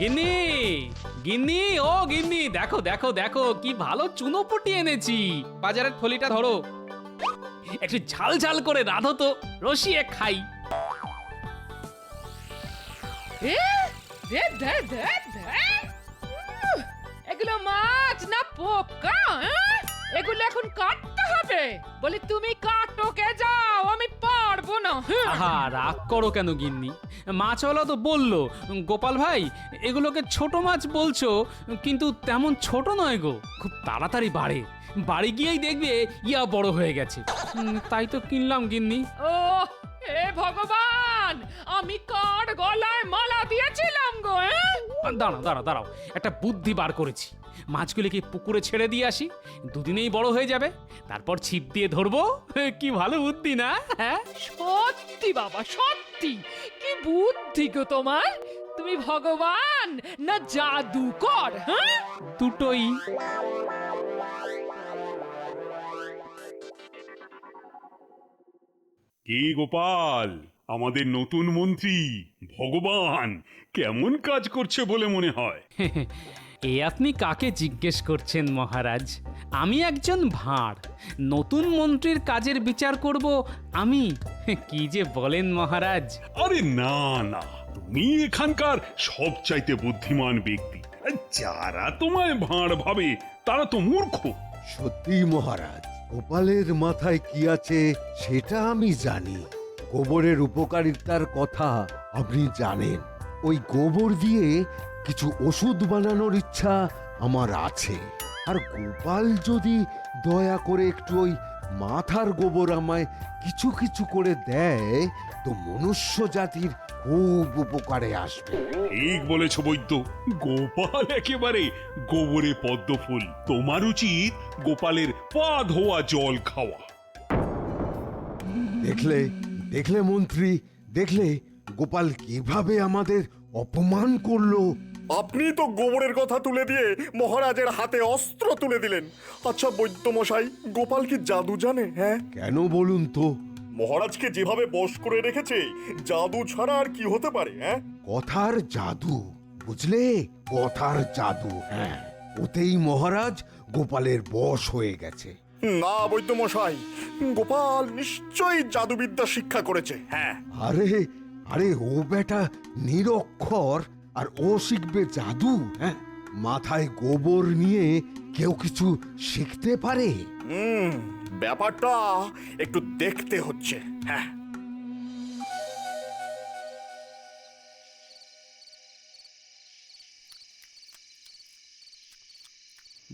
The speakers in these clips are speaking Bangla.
গিন্নি, গিন্নি, ও গিন্নি, দেখো দেখো দেখো কি ভালো চুনোপুটি এনেছি। বাজারের থলিটা ধরো, একটু ঝাল ঝাল করে রাঁধো তো, রসিয়ে খাই। এগুলো মাছ না পোকা? এগুলো এখন কাটতে হবে। বলি তুমি কাটো, কে যাও, আমি পারবো না। আহা, রাগ করো কেন গিন্নি? মাছওয়ালা তো বললো, গোপাল ভাই এগুলোকে ছোট মাছ বলছো, কিন্তু তেমন ছোট নয় গো, খুব তাড়াতাড়ি বাড়ে। বাড়ি গিয়েই দেখবে ইয়া বড় হয়ে গেছে। তাই তো কিনলাম গিন্নি। ও হে ভগবান, আমি কার গলায় মালা দিয়েছিলাম গো? দাঁড়াও দাঁড়াও দাঁড়াও, একটা বুদ্ধি বার করেছি। মাছগুলিকে পুকুরে ছেড়ে দিয়ে আসি, দুদিনেই বড় হয়ে যাবে, তারপর ছিপ দিয়ে ধরবো। কি ভালো বুদ্ধি না? হ্যাঁ, সত্যি বাবা, সত্যি কি বুদ্ধি গো তোমার। তুমি ভগবান না জাদুকর? হ্যাঁ, দুটোই। কি গোপাল, আমাদের নতুন মন্ত্রী ভগবান কেমন কাজ করছে বলে মনে হয়? এ আপনি কাকে জিজ্ঞেস করছেন মহারাজ? আমি একজন ভাঁড়, নতুন মন্ত্রীর কাজের বিচার করব আমি? কি যে বলেন মহারাজ! আরে না না, তুমি এখানকার সবচাইতে বুদ্ধিমান ব্যক্তি। যারা তোমায় ভাঁড় ভাবে তারা তো মূর্খ। সত্যি মহারাজ, গোপালের মাথায় কি আছে সেটা আমি জানি। গোবরের উপকারিতার কথা আপনি জানেন। ওই গোবর দিয়ে কিছু ওষুধ বানানোর ইচ্ছা আমার আছে। আর গোপাল যদি দয়া করে একটু ওই মাথার গোবর আমায় কিছু কিছু করে দেয়, তো মনুষ্য জাতির খুব উপকারে আসবে। ঠিক বলেছ বৈদ্য, গোপাল একেবারে গোবরে পদ্ম ফুল। তোমার উচিত গোপালের পা ধোয়া জল খাওয়া। দেখলে দেখলে মন্ত্রী, দেখলে গোপাল কিভাবে আমাদের অপমান করলো। আপনি তো গোবরের কথা তুলে দিয়ে মহারাজের হাতে অস্ত্র তুলে দিলেন। আচ্ছা বৈদ্য মশাই, গোপাল কি জাদু জানে? হ্যাঁ, কেন বলুন তো? মহারাজকে যেভাবে বশ করে রেখেছে, জাদু ছাড়া আর কি হতে পারে? হ্যাঁ, কথার জাদু, বুঝলে? কথার জাদু, হ্যাঁ। ওতেই মহারাজ গোপালের বশ হয়ে গেছে। না বৈদ্য মশাই, গোপাল নিশ্চয়ই জাদুবিদ্যা শিক্ষা করেছে। হ্যাঁ, আরে আরে, ও বেটা নিরক্ষর, আর ও শিখবে জাদু? হ্যাঁ, মাথায় গোবর নিয়ে কেউ কিছু শিখতে পারে? ব্যাপারটা একটু দেখতে হচ্ছে। হ্যাঁ,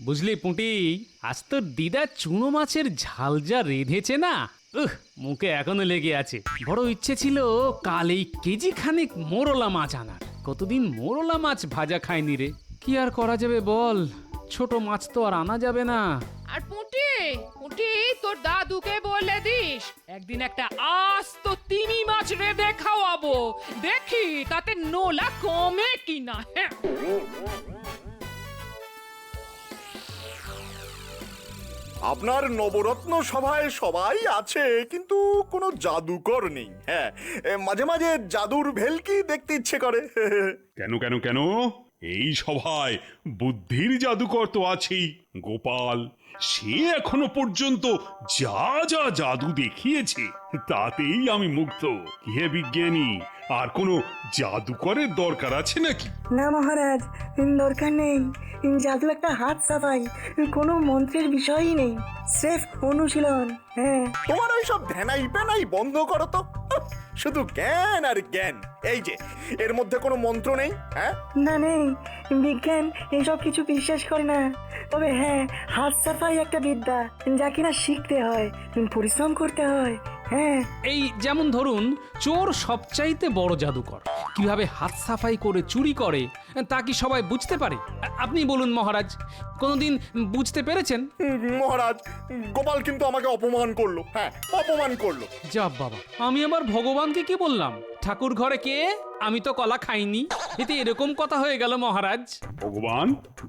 বুঝলি পুঁটি, আজ তোর দিদা চুনো মাছের ঝাল যা রেঁধেছে না, মুখে এখনো লেগে আছে। বড় ইচ্ছে ছিল কাল এই কেজি খানিক মোরলা মাছ আনার। কতদিন মোরলা মাছ ভাজা খায়নি রে। কি আর করা যাবে বল, ছোট মাছ তো আর আনা যাবে না। আর পুঁটি, পুঁটি তোর দাদুকে বলে দিস একদিন একটা আস্ত তিমি মাছ রেঁধে খাওয়াবো, দেখি তাতে নোলা কমে কিনা। হ্যাঁ, আপনার নবরত্ন সভায় সবাই আছে, কিন্তু কোনো জাদুকর নেই। হ্যাঁ, মাঝে মাঝে জাদুর ভেলকি দেখতে ইচ্ছে করে। কেন কেন কেন, এই সভায় বুদ্ধির জাদুকর তো আছেই, গোপাল। সে এখনো পর্যন্ত যা যা জাদু দেখিয়েছে তাতেই আমি মুগ্ধ। কি হে বিজ্ঞানী, আর কোনো জাদুকরের দরকার আছে নাকি? না মহারাজ, দরকার নেই। জাদু একটা হাত সাফাই, কোনো মন্ত্রের বিষয়ই নেই, স্রেফ অনুশীলন। হ্যাঁ, তোমার ওই সব ধ্যানাই প্যানাই বন্ধ করো তো। শুধু জ্ঞান আর জ্ঞান। এই যে, এর মধ্যে কোনো মন্ত্র নেই। হ্যাঁ, না নেই, বিজ্ঞান এসব কিছু বিশ্বাস করে না। তবে হ্যাঁ, হাত সাফাই একটা বিদ্যা, যা কিনা শিখতে হয়, পরিশ্রম করতে হয়। হ্যাঁ, এই যেমন ধরুন, চোর সবচাইতে বড় জাদুকর, কিভাবে হাত সাফাই করে চুরি করে তা কি সবাই বুঝতে পারে? আপনি বলুন মহারাজ, কোনোদিন বুঝতে পেরেছেন? মহারাজ, গোপাল কিন্তু আমাকে অপমান করলো। হ্যাঁ, অপমান করলো। যা বাবা, আমি আবার ভগবান ভগবানকে কি বললাম? ঠাকুর ঘরে কে? আমি তো কলা খাইনি। এতে এরকম কথা হয়ে গেল মহারাজ। ভগবান,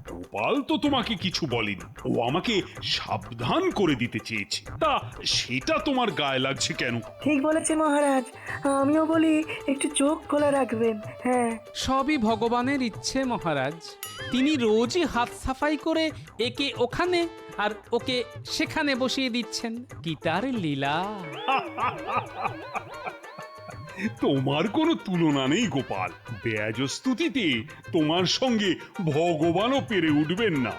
গোপাল তো তোমাকে কিছু বলেনি, ও আমাকে সাবধান করে দিতে চেয়েছে। তা সেটা তোমার গায়ে লাগছে কেন? ঠিক বলেছে মহারাজ, আমিও বলি একটু চোখ খোলা রাখবেন। হ্যাঁ, সবই ভগবানের ইচ্ছে মহারাজ। তিনি রোজই হাত সাফাই করে একে ওখানে আর ওকে সেখানে বসিয়ে দিচ্ছেন। কি তার লীলা! তোমার কোনো তুলনা নেই গোপাল। বেয়াজস্তুতিতে তোমার সঙ্গে ভগবানও পেরে উঠবেন না।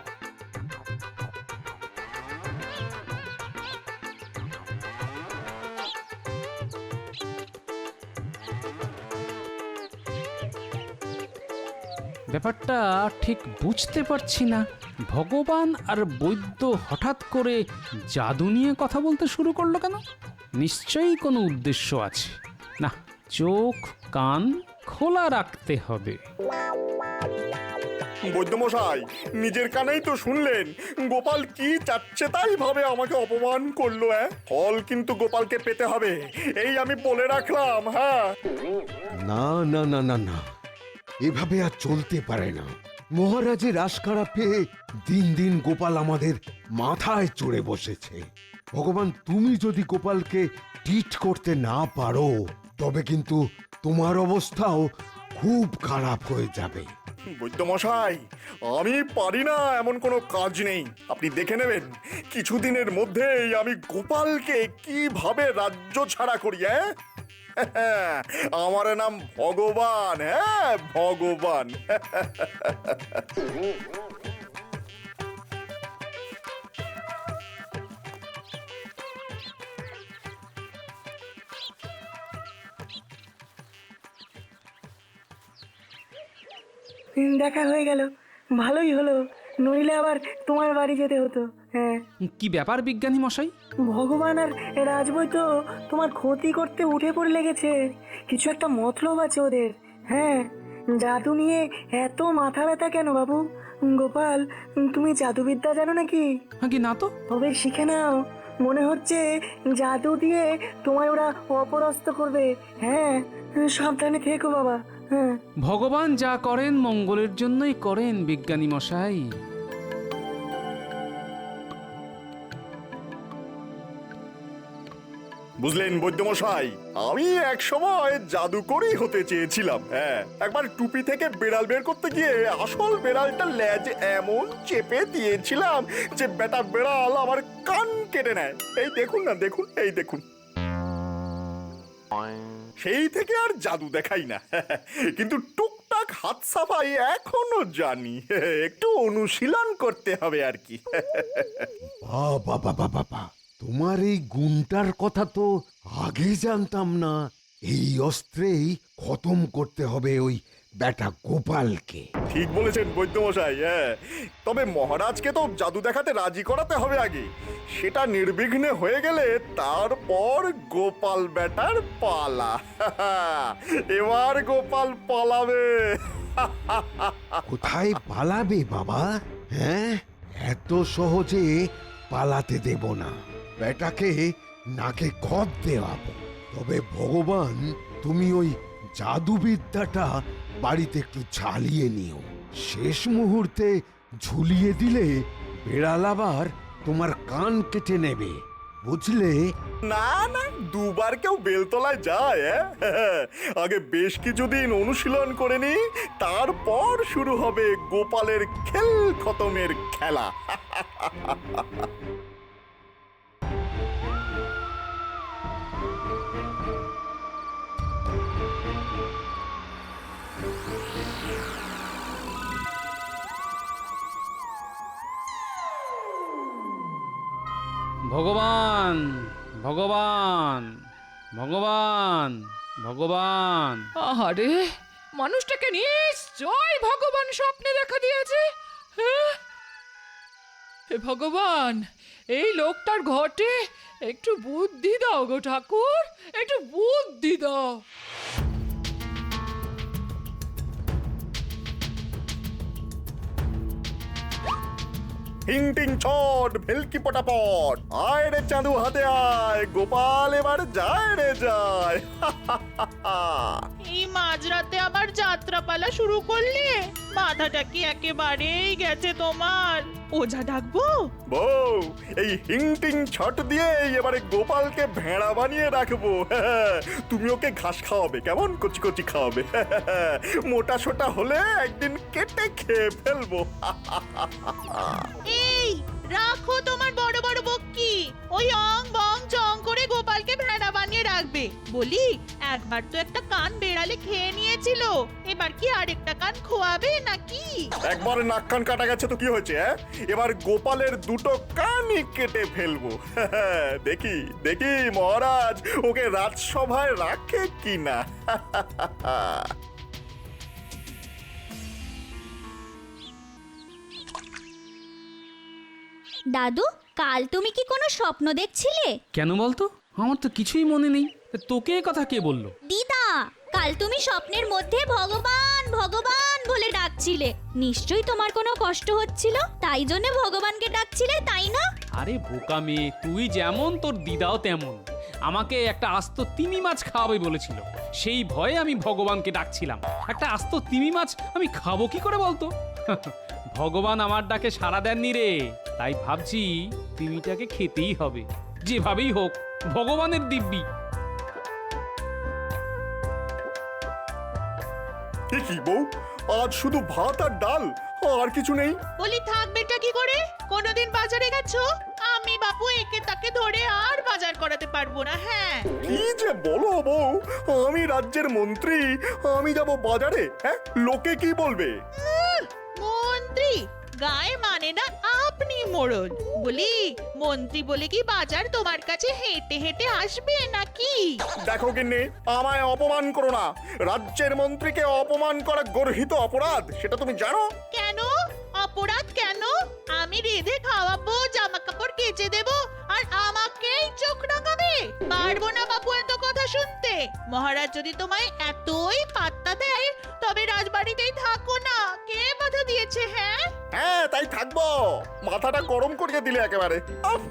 ব্যাপারটা ঠিক বুঝতে পারছি না। ভগবান আর বৈদ্য হঠাৎ করে জাদু নিয়ে কথা বলতে শুরু করলো কেন? নিশ্চয়ই কোনো উদ্দেশ্য আছে। না, চোখ কান খোলা রাখতে হবে। বৈদ্যমশাই, নিজের কানেই তো শুনলেন গোপাল কি চাচ্ছে তাই ভাবে আমাকে অপমান করলো। ফল কিন্তু গোপালকে পেতে হবে, এই আমি বলে রাখলাম। হ্যাঁ, না না না না না, এভাবে আর চলতে পারে না। মহারাজের আশকারা পেয়ে দিন দিন গোপাল আমাদের মাথায় চড়ে বসেছে। ভগবান, তুমি যদি গোপালকে ট্রিট করতে না পারো তবে কিন্তু তোমার অবস্থাও খুব খারাপ হয়ে যাবে। বৈদ্যমশাই, আমি পারি না এমন কোনো কাজ নেই। আপনি দেখে নেবেন কিছুদিনের মধ্যেই আমি গোপালকে কিভাবে রাজ্য ছাড়া করি। আমার নাম ভগবান। হ্যাঁ, ভগবান। দেখা হয়ে গেল, ভালোই হলো, নইলে আবার তোমার বাড়ি যেতে হতো। হ্যাঁ, কি ব্যাপার বিজ্ঞানী মশাই? ভগবান আর রাজবৈ তো তোমার ক্ষতি করতে উঠে পড়ে লেগেছে। কিছু একটা মতলব আছে ওদের। হ্যাঁ, জাদু নিয়ে এত মাথা ব্যথা কেন বাবু? গোপাল, তুমি জাদুবিদ্যা জানো নাকি? কি না তো। তবে শিখে নাও, মনে হচ্ছে জাদু দিয়ে তোমায় ওরা অপরাস্ত করবে। হ্যাঁ, সাবধানে থেকো বাবা। হ্যাঁ, ভগবান যা করেন মঙ্গলের জন্যই করেন বিজ্ঞানী মশাই। বুঝলেন বৈদ্যমশাই, আমি এক সময় জাদুকরই হতে চেয়েছিলাম। হ্যাঁ, একবার টুপি থেকে বেড়াল বের করতে গিয়ে আসল বেড়ালটা লেজ এমন চেপে দিয়েছিলাম যে বেটা বেড়াল আমার কান কেটে নেয়। এই দেখুন না, দেখুন, এই দেখুন। সেই থেকে আর জাদু দেখাই না, কিন্তু টুকটাক হাত সাফাই এখনো জানি। একটু অনুশীলন করতে হবে আর কি। বাবা বাবা বাবা, তোমার এই গুণটার কথা তো আগে জানতাম না। এই অস্ত্রেই খতম করতে হবে ওই বেটা গোপালকে। ঠিক বলেছেন বৈদ্যমশাই। হ্যাঁ, তবে মহারাজকে তো জাদু দেখাতে রাজি করাতে হবে আগে। সেটা নির্বিঘ্নে হয়ে গেলে তারপর গোপাল বেটার পালা। এবার গোপাল পালাবে। কোথায় পালাবে বাবা? হ্যাঁ, এত সহজে পালাতে দেব না। বেটাকে নাকে খত দেওয়াবো। তবে ভগবান, তুমি ওই জাদুবিদ্যাটা বাড়িতে একটু ঝালিয়ে নিও। শেষ মুহূর্তে ঝুলিয়ে দিলে বেড়াল আবার তোমার কান কেটে নেবে, বুঝলে? না না, দুবার কেউ বেলতলায় যায়? আগে বেশ কিছুদিন অনুশীলন করে নি, তারপর শুরু হবে গোপালের খেল খতমের খেলা। ভগবান ভগবান ভগবান ভগবান। আহারে, মানুষটাকে নিশ্চয় ভগবান স্বপ্নে দেখা দিয়েছে। হ্যাঁ? হে ভগবান, এই লোকটার ঘটে একটু বুদ্ধি দাও গো ঠাকুর, একটু বুদ্ধি দাও। হিং টিং ছট ভেলকি পটাপট, আয় রে চাঁদু হাতে আয়, গোপাল এবার যায় রে যায়। এই মাঝরাতে আবার যাত্রাপালা শুরু করলে? মাথাটা কি একেবারেই গেছে তোমার? ওঝা ডাকবো? বউ, এই হিং টিং ছট দিয়ে এবারে গোপালকে ভেড়া বানিয়ে রাখবো। তুমি ওকে ঘাস খাওয়াবে, কেমন কচি কচি খাওয়াবে। মোটা সোটা হলে একদিন কেটে খেয়ে ফেলবো। এই রাখো তোমার বড় বড় বক্কি, ওই অং বং চং করে গোপালকে ভেড়া বানিয়ে রাখবে। বলি, একবার তো একটা কান বেড়ালে খেয়ে নিয়েছিল, এবার কি আরেকটা কান খোয়াবে নাকি? একবার নাক কান কাটা গেছে তো কি হয়েছে? এবার গোপালের দুটো কানই কেটে ফেলবো। দেখি দেখি মহারাজ ওকে রাজসভায় রাখে কিনা। দাদু, কাল তুমি কি কোনো স্বপ্ন দেখছিলে? কেন বলতো? আমার তো কিছুই মনে নেই। তোকে এ কথা কে বললো? দিদা, কাল তুমি স্বপ্নের মধ্যে ভগবান ভগবান বলে ডাকছিলে। নিশ্চয়ই তোমার কোনো কষ্ট হচ্ছিল, তাই জন্য ভগবানকে ডাকছিলে, তাই না? আরে বোকা মেয়ে, তুই যেমন তোর দিদাও তেমন। আমাকে একটা আস্ত তিমি মাছ খাওয়াবে বলেছিল, সেই ভয়ে আমি ভগবানকে ডাকছিলাম। একটা আস্ত তিমি মাছ আমি খাবো কি করে বলতো? ভগবান আমার ডাকে সাড়া দেননি রে, তাই ভাবছি তিমিটাকে খেতেই হবে, যেভাবেই হোক। ভগবানের দিব্যি। এ কি বউ, আজ শুধু ভাত আর ডাল, আর কিছু নেই? বলি থাকবেটা কি করে? কোনোদিন বাজারে গেছো? আমি বাপু একে তাকে ধরে আর বাজার করাতে পারবো না। হ্যাঁ, কি যে বলো বউ, আমি রাজ্যের মন্ত্রী, আমি যাব বাজারে? হ্যাঁ, লোকে কি বলবে? মন্ত্রী গায়ে মানে না, আপনি মোড়ল। বলি, মন্ত্রী বলে কি বাজার তোমার কাছে হেঁটে হেঁটে আসবে নাকি? দেখো কিন্নি, আমায় অপমান করো না। রাজ্যের মন্ত্রীকে অপমান করা গর্হিত অপরাধ, সেটা তুমি জানো? কেন অপরাধ কেন? আমি রেঁধে খাওয়াবো, জামা কাপড় কেচে দেবো, আর আমাকেই চোখ রাঙাবে? পারবো না বাপু এত কথা শুনতে। মহারাজ যদি তোমায় এতই পাত্তা দেয়, তবে রাজবাড়িতেই থাকো না। কে বাধা দিয়েছে? হ্যাঁ, হ্যাঁ, তাই থাকবো। মাথাটা গরম করিয়ে দিলে একেবারে। আফ!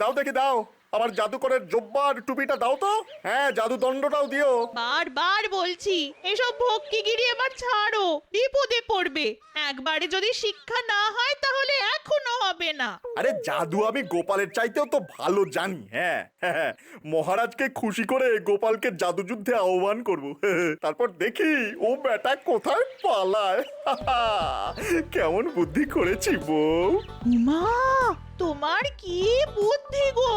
দাও দেখি দাও, আমার জাদুকরের জব্বার টুপিটা দাও তো। হ্যাঁ, জাদু দণ্ডটাও দিও। বারবার বলছি, এসব ভক্তিগিরি এবার ছাড়ো, বিপদে পড়বে। একবারে যদি শিক্ষা না হয় তাহলে এখনো হবে না। আরে জাদু আমি গোপালের চাইতেও তো ভালো জানি। হ্যাঁ, হ্যাঁ, মহারাজকে খুশি করে গোপালকে জাদু যুদ্ধে আহ্বান করব। তারপর দেখি ও বেটা কোথায় পালায়। কেমন বুদ্ধি করেছি বউ। মা, তোমার কি বুদ্ধি গো!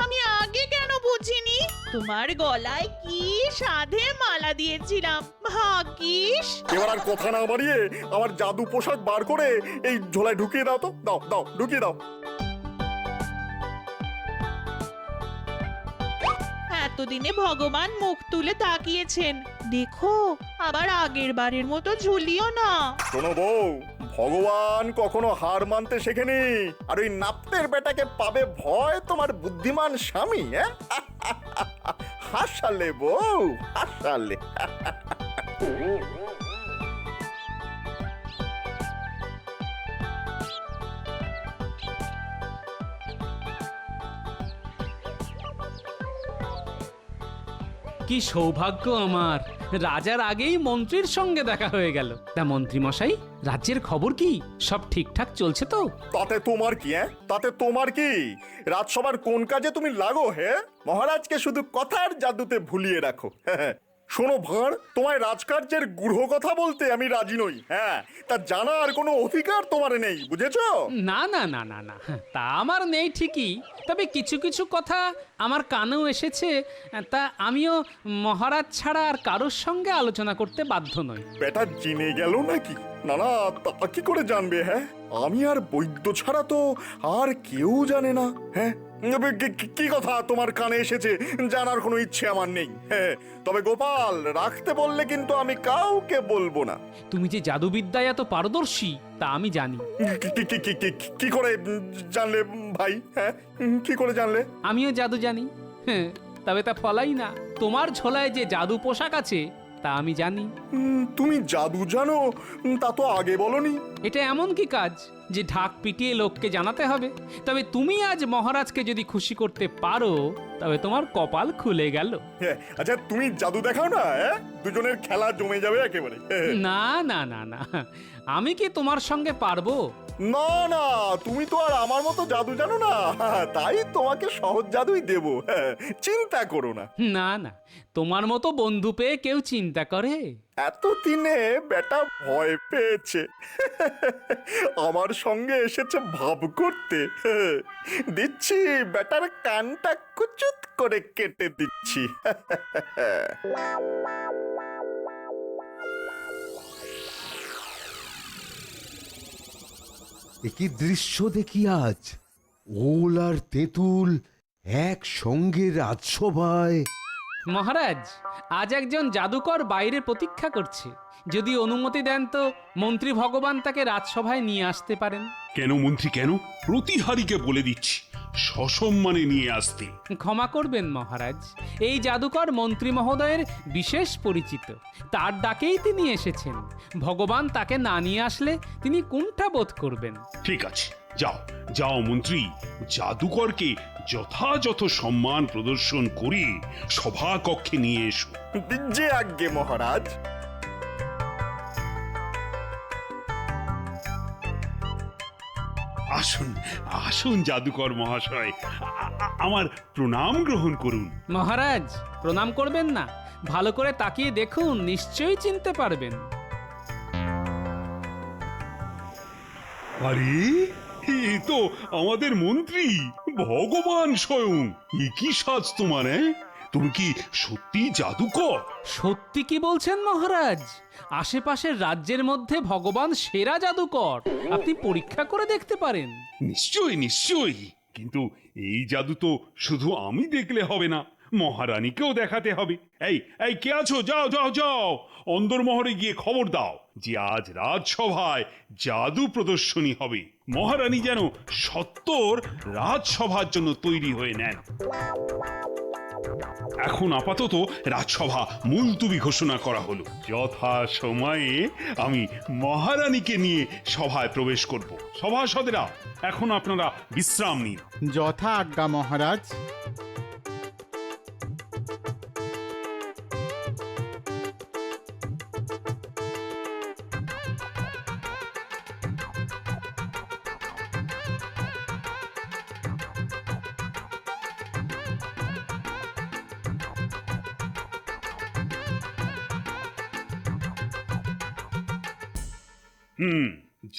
আমি আগে কেন বুঝিনি? তোমার গলায় কি সাধে মালা দিয়েছিলাম, ভাগ্যিস। এবার আর কথা না বাড়িয়ে আমার জাদু পোশাক বার করে এই ঝোলায় ঢুকিয়ে দাও তো। দাও দাও, ঢুকিয়ে দাও। এতদিনে ভগবান মুখ তুলে তাকিয়েছেন, দেখো আবার আগের বারের মতো ঝুলিও না। শোনো বউ, ভগবান কখনো হার মানতে শেখেনি। আর ওই নাপ্তের বেটাকে পাবে ভয় তোমার বুদ্ধিমান স্বামী। হ্যাঁ, হাসালে বউ, হাসালে। কি সৌভাগ্য আমার, রাজার আগেই মন্ত্রীর সঙ্গে দেখা হয়ে গেল। তা মন্ত্রী মশাই, রাজ্যের খবর কি? সব ঠিকঠাক চলছে তো? তাতে তোমার কি? তাতে তোমার কি? রাজসভার কোন কাজে তুমি লাগো? হে, মহারাজকে শুধু কথার জাদুতে ভুলিয়ে রাখো। শোনো ভাঁড়, তোমায় রাজকার্যের গূঢ় কথা বলতে আমি রাজি নই। হ্যাঁ, তা জানার কোনো অধিকার তোমার নেই, বুঝেছো? না না না না না, তা আমার নেই ঠিকই, তবে কিছু কিছু কথা আমার কানেও এসেছে, তা আমিও মহারাজ ছাড়া আর কারোর সঙ্গে আলোচনা করতে বাধ্য নই। বেটা জেনে গেল নাকি? না না, তা কি করে জানবে? হ্যাঁ, আমি আর বৈদ্য ছাড়া তো আর কেউ জানে না। হ্যাঁ, কি কথা তোমার কানে এসেছে জানার কোনো ইচ্ছে আমার নেই। হ্যাঁ, তবে গোপাল রাখতে বললে কিন্তু আমি কাউকে বলবো না। তুমি যে জাদুবিদ্যায় এত পারদর্শী তা আমি জানি। কি করে জানলে ভাই? হ্যাঁ, কি করে জানলে? আমিও জাদু জানি। হ্যাঁ, তবে তা ফলাই না। তোমার ঝোলায় যে জাদু পোশাক আছে তা আমি জানি। তুমি জাদু জানো, তা তো আগে বলনি। এটা এমন কি কাজ যে ঢাক পিটিয়ে লোককে জানাতে হবে? তবে তুমি আজ মহারাজকে যদি খুশি করতে পারো তবে তোমার কপাল খুলে গেল। হ্যাঁ, আচ্ছা তুমি জাদু দেখাও না, দুজনের খেলা জমে যাবে একেবারে। না না না না, আমি কি তোমার সঙ্গে পারবো? না না, তুমি তো আর আমার মতো জাদু জানো না, তাই তোমাকে সহজ জাদুই দেব, চিন্তা করো না। না না, তোমার মতো বন্ধু পেয়ে কেউ চিন্তা করে? এত দিনে বেটা ভয় পেয়েছে, আমার সঙ্গে এসেছে ভাব করতে। দিচ্ছি, বেটার কানটা কুচুত করে কেটে দিচ্ছি। একই দৃশ্য দেখি আজ, ওল আর তেঁতুল একসঙ্গে রাজসভায়। মহারাজ, আজ একজন জাদুকর বাইরে প্রতীক্ষা করছে। যদি অনুমতি দেন তো মন্ত্রী ভগবান তাকে রাজসভায় নিয়ে আসতে পারেন। কেন মন্ত্রী, কেন? প্রতিহারীকে বলে দিচ্ছি সসম্মানে নিয়ে আসতে। ক্ষমা করবেন মহারাজ, এই জাদুকর মন্ত্রী মহোদয়ের বিশেষ পরিচিত, তার ডাকেই তিনি এসেছেন। ভগবান তাকে না নিয়ে আসলে তিনি কোনটা বোধ করবেন। ঠিক আছে, যাও যাও মন্ত্রী, জাদুকরকে যথাযথ সম্মান প্রদর্শন করে সভা কক্ষে নিয়ে এসো। যে আজ্ঞে মহারাজ। আসুন আসুন জাদুকর মহাশয়, আমার প্রণাম গ্রহণ করুন। মহারাজ, প্রণাম করবেন না? ভালো করে তাকিয়ে দেখুন, নিশ্চয়ই চিনতে পারবেন। আরে, এ তো আমাদের মন্ত্রী ভগবান স্বয়ং। এ কি সাজ তোমার? তুমি কি সত্যি জাদুকর? সত্যি কি বলছেন মহারাজ? আশেপাশের রাজ্যের মধ্যে ভগবান সেরা জাদুকর, আপনি পরীক্ষা করে দেখতে পারেন। নিশ্চয়ই নিশ্চয়ই, কিন্তু এই জাদু তো শুধু আমি দেখলে হবে না, মহারানীকেও দেখাতে হবে। এই এই কে আছো? যাও যাও যাও, অন্দরমহলে গিয়ে খবর দাও যে আজ রাজসভায় জাদু প্রদর্শনী হবে। মহারানী যেন সত্তর রাজসভার জন্য তৈরি হয়ে নেন। এখন আপাতত রাজসভা মুলতুবি ঘোষণা করা হলো। যথা সময়ে আমি মহারানীকে নিয়ে সভায় প্রবেশ করব। সভাসদেরা, এখন আপনারা বিশ্রাম নিন। যথা আজ্ঞা মহারাজ।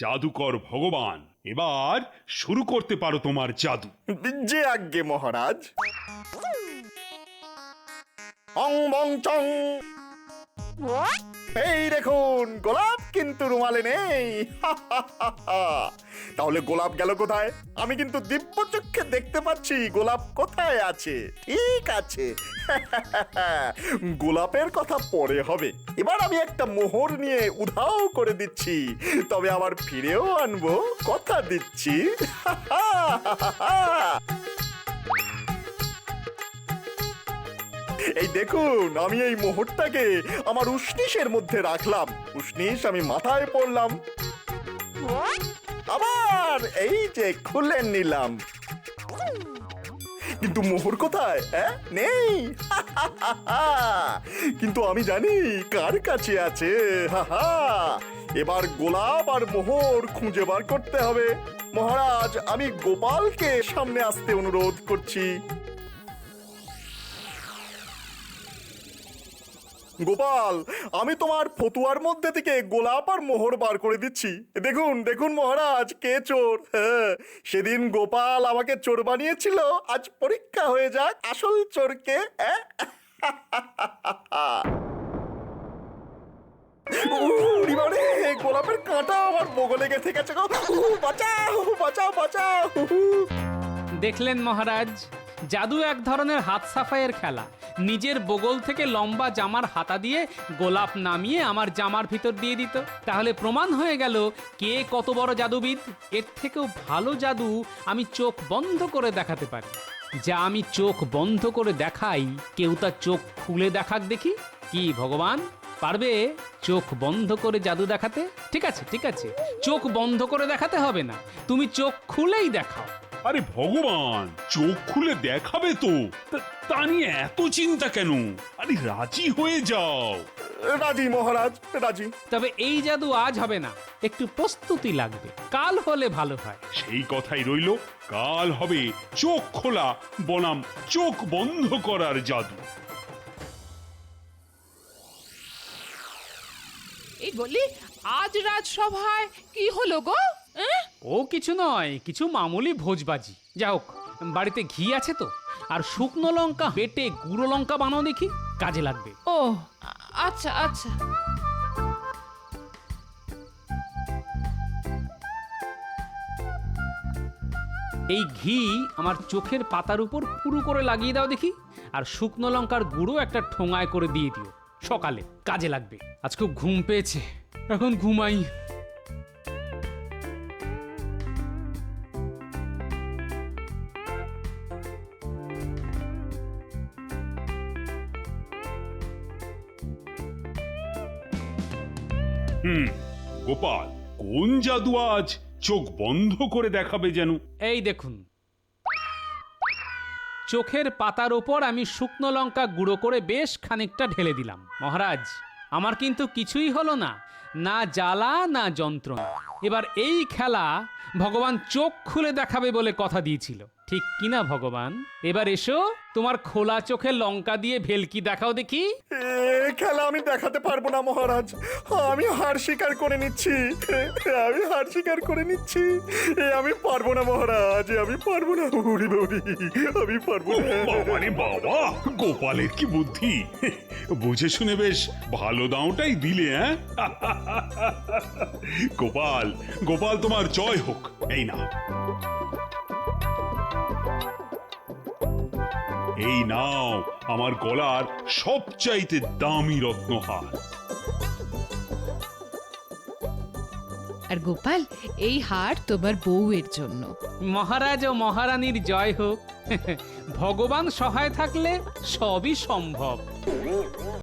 জাদুকর ভগবান, এবার শুরু করতে পারো তোমার জাদু। যে আজ্ঞে মহারাজ। অং বং চং। এই দেখুন, গোলাপ কিন্তু রুমালে নেই। তাহলে গোলাপ গেল কোথায়? আমি কিন্তু দিব্য চক্ষে দেখতে পাচ্ছি গোলাপ কোথায় আছে। ঠিক আছে, গোলাপের কথা পরে হবে। এবার আমি একটা মোহর নিয়ে উধাও করে দিচ্ছি, তবে আবার ফিরেও আনবো, কথা দিচ্ছি। এই দেখুন, আমি এই মোহরটাকে আমার উষ্ণিসের মধ্যে রাখলাম। উষ্ণিস আমি মাথায় পড়লাম, আবার এই যে খুলে নিলাম। কিন্তু মোহর কোথায়? নেই। কিন্তু আমি জানি কার কাছে আছে। এবার গোলাপ আর মোহর খুঁজে বার করতে হবে। মহারাজ, আমি গোপালকে সামনে আসতে অনুরোধ করছি। গোপাল, আমি তোমার ফতুয়ার মধ্যে থেকে গোলাপ আর মোহর বার করে দিচ্ছি। দেখুন দেখুন মহারাজ, কে চোর। সেদিন গোপাল আমাকে চোর বানিয়েছিল, আজ পরীক্ষা হয়ে যাক আসল চোরকে। গোলাপের কাঁটা আমার বগলে গেঁথে গেছে গো। বাঁচাও বাঁচাও বাঁচাও। দেখলেন মহারাজ, জাদু এক ধরনের হাত সাফাইয়ের খেলা। নিজের বগল থেকে লম্বা জামার হাতা দিয়ে গোলাপ নামিয়ে আমার জামার ভিতর দিয়ে দিত। তাহলে প্রমাণ হয়ে গেল কে কত বড় জাদুবিদ। এর থেকেও ভালো জাদু আমি চোখ বন্ধ করে দেখাতে পারি। যা আমি চোখ বন্ধ করে দেখাই, কেউ তার চোখ খুলে দেখাক দেখি। কি ভগবান, পারবে চোখ বন্ধ করে জাদু দেখাতে? ঠিক আছে ঠিক আছে, চোখ বন্ধ করে দেখাতে হবে না, তুমি চোখ খুলেই দেখাও। আরে ভগবান, চোখ খুলে দেখাবে তো, তা নিয়ে এত চিন্তা কেন? আরে রাজি হয়ে যাও। রাজি মহারাজ, রাজি। তবে এই জাদু আজ হবে না, একটু প্রস্তুতি লাগবে, কাল হলে ভালো হয়। সেই কথাই রইল, কাল হবে চোখ খোলা বনাম চোখ বন্ধ করার জাদু। এই বলি, আজ রাজসভায় কি হলো গো? ও কিছু নয়, কিছু মামুলি ভোজবাজি। যা হোক, বাড়িতে ঘি আছে তো, আর শুকনো লঙ্কা বেটে গুঁড়ো লঙ্কা বানাও দেখি, কাজে লাগবে। ও আচ্ছা আচ্ছা। এই ঘি আমার চোখের পাতার উপর পুরু করে লাগিয়ে দাও দেখি, আর শুকনো লঙ্কার গুঁড়ো একটা ঠোঙায় করে দিয়ে দিও, সকালে কাজে লাগবে। আজ খুব ঘুম পেয়েছে, এখন ঘুমাই। গোপাল, কোন জাদু আজ চোখ বন্ধ করে দেখাবে যেন? এই দেখুন, চোখের পাতার ওপর আমি শুকনো লঙ্কা গুঁড়ো করে বেশ খানিকটা ঢেলে দিলাম। মহারাজ, আমার কিন্তু কিছুই হলো না, না জ্বালা না যন্ত্রণা। এবার এই খেলা ভগবান চোখ খুলে দেখাবে বলে কথা দিয়েছিল, ঠিক কিনা ভগবান? এবার এসো, তোমার খোলা চোখে লঙ্কা দিয়ে ভেলকি দেখাও দেখি। খেলা আমি দেখাতে পারবো না মহারাজ, আমি হার স্বীকার করে নিচ্ছি, আমি হার স্বীকার করে নিচ্ছি। আমি পারবো না মহারাজ, আমি পারবো না। উড়ি বাউরি, আমি পারবো না। বাবারে বাবা, গোপালের কি বুদ্ধি! বুঝে শুনে বেশ ভালো দাওটাই দিলে, হ্যাঁ? গোপাল, গোপাল তোমার জয় হোক। এই না, এই নাও আমার গলার সবচাইতে দামি রত্নহার। আর গোপাল, এই হার তোমার বউয়ের জন্য। মহারাজ ও মহারানীর জয় হোক। ভগবান সহায় থাকলে সবই সম্ভব।